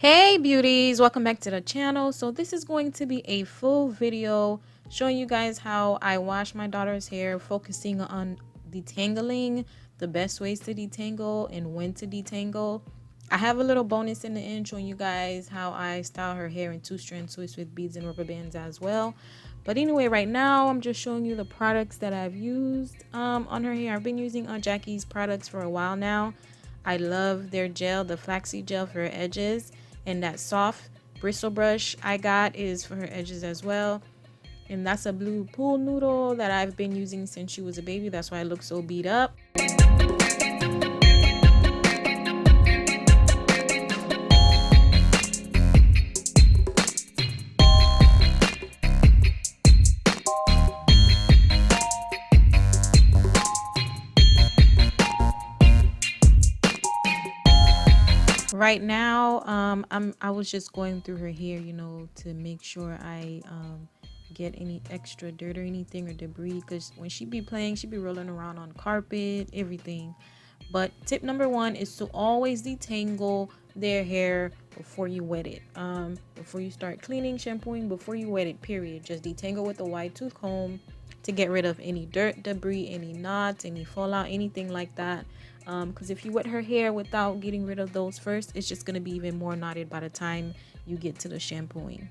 Hey beauties, welcome back to the channel. So this is going to be a full video showing you guys how I wash my daughter's hair, focusing on detangling, the best ways to detangle and when to detangle. I have a little bonus in the end showing you guys how I style her hair in 2-strand twists with beads and rubber bands as well. But anyway, right now I'm just showing you the products that I've used on her hair. I've been using Jackie's products for a while now. I love their gel, the flaxseed gel for her edges, and that soft bristle brush I got is for her edges as well. And that's a blue pool noodle that I've been using since she was a baby. That's why I look so beat up. Right now, I was just going through her hair, to make sure I get any extra dirt or anything or debris, because when she be playing, she be rolling around on carpet, everything. But tip number one is to always detangle their hair before you wet it. Before you start cleaning, shampooing, before you wet it, period. Just detangle with a wide tooth comb to get rid of any dirt, debris, any knots, any fallout, anything like that. Because if you wet her hair without getting rid of those first, it's just going to be even more knotted by the time you get to the shampooing.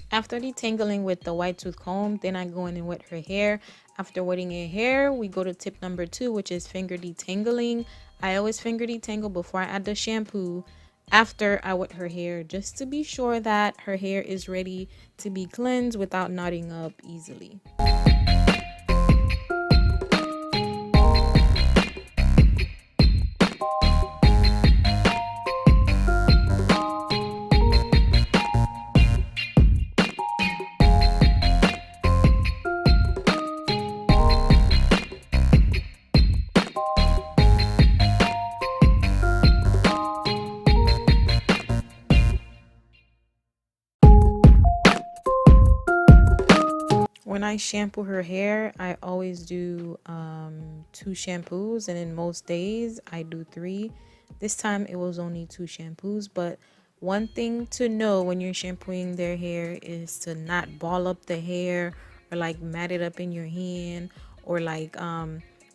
After detangling with the wide tooth comb, then I go in and wet her hair. After wetting her hair, we go to tip number 2, which is finger detangling. I always finger detangle before I add the shampoo after I wet her hair, just to be sure that her hair is ready to be cleansed without knotting up easily. When I shampoo her hair, I always do 2 shampoos, and in most days I do 3. This time it was only 2 shampoos, but one thing to know when you're shampooing their hair is to not ball up the hair or like mat it up in your hand, or like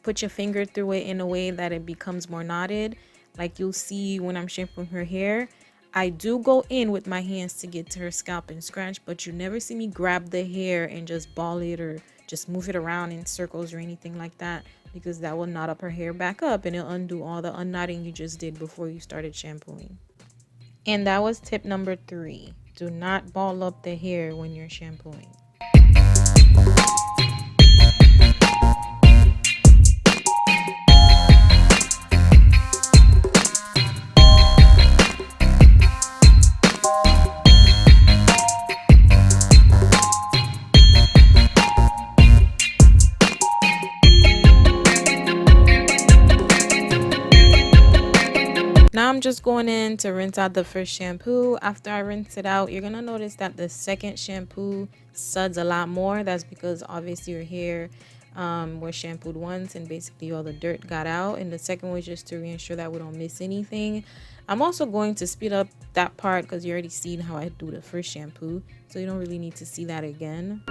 put your finger through it in a way that it becomes more knotted. Like you'll see when I'm shampooing her hair, I do go in with my hands to get to her scalp and scratch, but you never see me grab the hair and just ball it or just move it around in circles or anything like that, because that will knot up her hair back up and it'll undo all the unknotting you just did before you started shampooing. And that was tip number 3. Do not ball up the hair when you're shampooing. Now I'm just going in to rinse out the first shampoo. After I rinse it out, you're going to notice that the second shampoo suds a lot more. That's because obviously your hair was shampooed once and basically all the dirt got out. And the second was just to ensure that we don't miss anything. I'm also going to speed up that part because you already seen how I do the first shampoo, so you don't really need to see that again.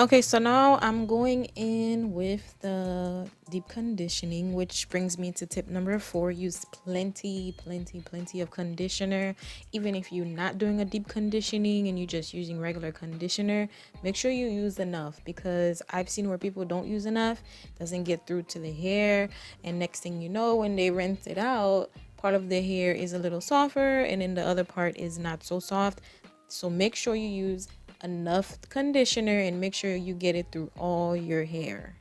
Okay, so now I'm going in with the deep conditioning, which brings me to tip number 4. Use plenty of conditioner. Even if you're not doing a deep conditioning and you're just using regular conditioner, make sure you use enough, because I've seen where people don't use enough, doesn't get through to the hair, and next thing you know, when they rinse it out, part of the hair is a little softer and then the other part is not so soft. So make sure you use enough conditioner and make sure you get it through all your hair.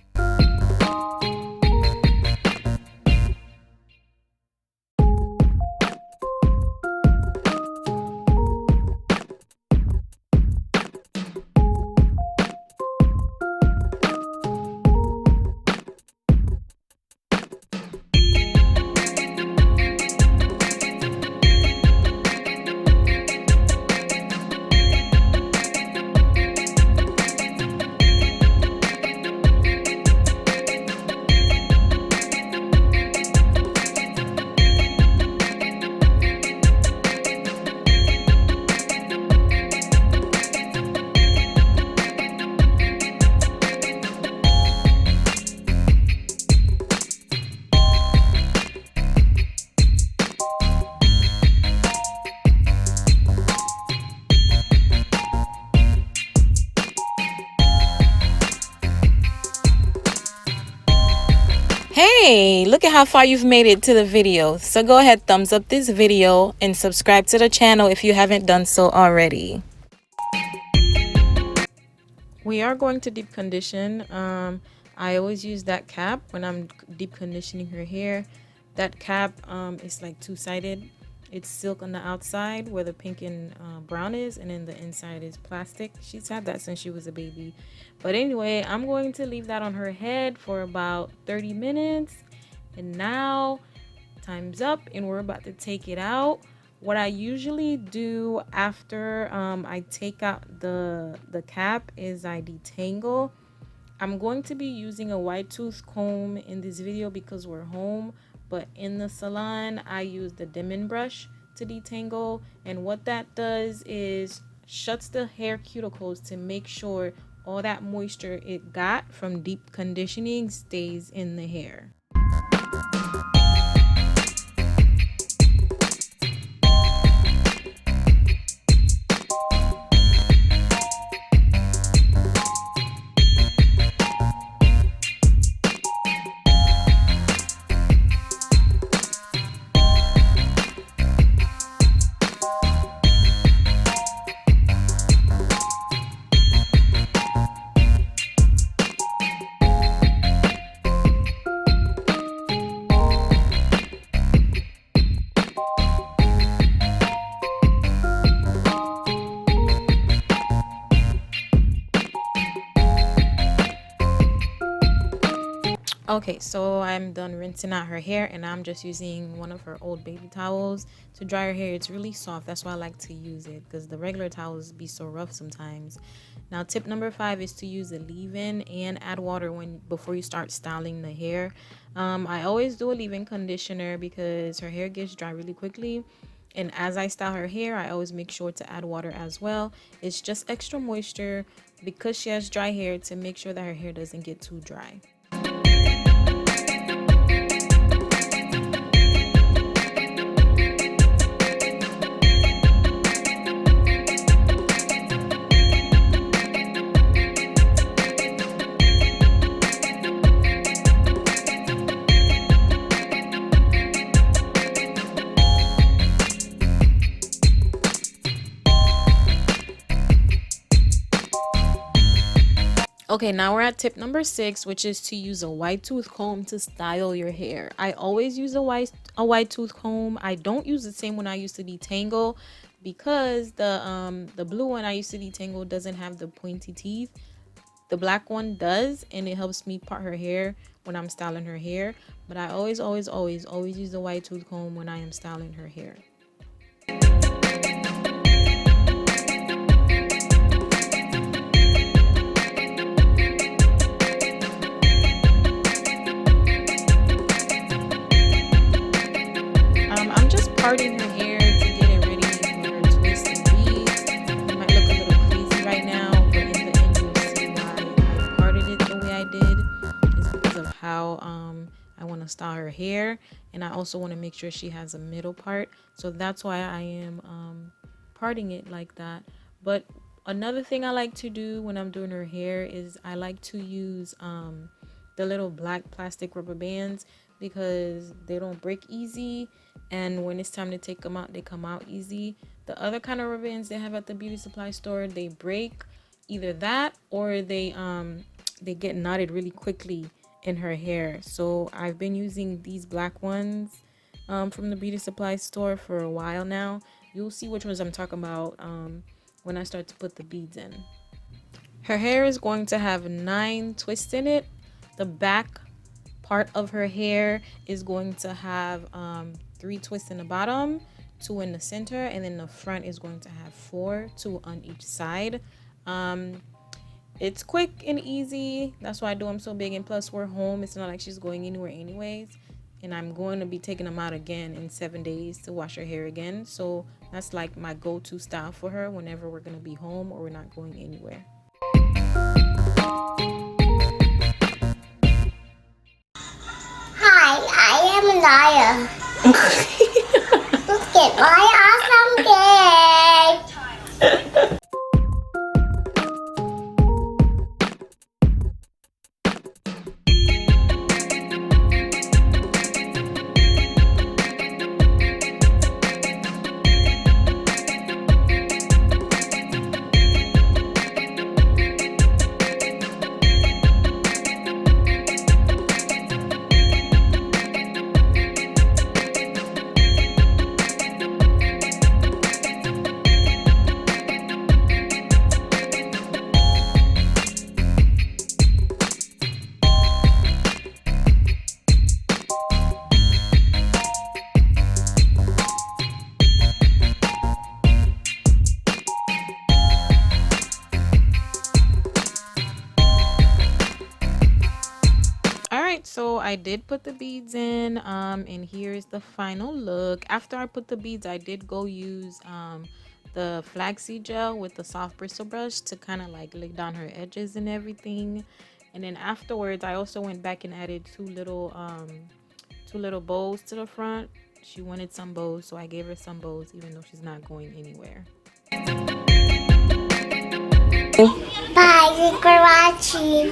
Hey, look at how far you've made it to the video. So go ahead, thumbs up this video and subscribe to the channel if you haven't done so already. We are going to deep condition. I always use that cap when I'm deep conditioning her hair. That cap is like two-sided. It's silk on the outside where the pink and brown is, and then the inside is plastic. She's had that since she was a baby. But anyway, I'm going to leave that on her head for about 30 minutes. And now time's up and we're about to take it out. What I usually do after I take out the cap is I detangle. I'm going to be using a wide tooth comb in this video because we're home, but in the salon I use the diamond brush to detangle, and what that does is shuts the hair cuticles to make sure all that moisture it got from deep conditioning stays in the hair. Okay, so I'm done rinsing out her hair and I'm just using one of her old baby towels to dry her hair. It's really soft. That's why I like to use it, because the regular towels be so rough sometimes. Now, tip number 5 is to use a leave-in and add water before you start styling the hair. I always do a leave-in conditioner because her hair gets dry really quickly. And as I style her hair, I always make sure to add water as well. It's just extra moisture because she has dry hair to make sure that her hair doesn't get too dry. Okay, now we're at tip number 6, which is to use a wide tooth comb to style your hair. I always use a wide tooth comb. I don't use the same one I used to detangle because the blue one I used to detangle doesn't have the pointy teeth. The black one does, and it helps me part her hair when I'm styling her hair. But I always use the wide tooth comb when I am styling her hair. Parting her hair to get it ready for her twist and beads. It might look a little crazy right now, but in the end you'll see why I want to style her hair, and I also want to make sure she has a middle part. So that's why I am parting it like that. But another thing I like to do when I'm doing her hair is I like to use the little black plastic rubber bands, because they don't break easy, and when it's time to take them out, they come out easy. The other kind of rubber bands they have at the beauty supply store, they break, either that or they get knotted really quickly in her hair. So I've been using these black ones from the beauty supply store for a while now. You'll see which ones I'm talking about when I start to put the beads in. Her hair is going to have 9 twists in it. The back part of her hair is going to have 3 twists in the bottom, 2 in the center, and then the front is going to have 4, 2 on each side. It's quick and easy. That's why I do them so big, and plus we're home. It's not like she's going anywhere anyways, and I'm going to be taking them out again in 7 days to wash her hair again. So that's like my go-to style for her whenever we're going to be home or we're not going anywhere. Hi, I am Naya. Look at my awesome cake. So I did put the beads in, and here's the final look. After I put the beads, I did go use the flaxseed gel with the soft bristle brush to kind of like lay down her edges and everything. And then afterwards, I also went back and added two little bows to the front. She wanted some bows, so I gave her some bows, even though she's not going anywhere. Bye, thanks for watching.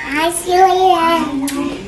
I'll see you later.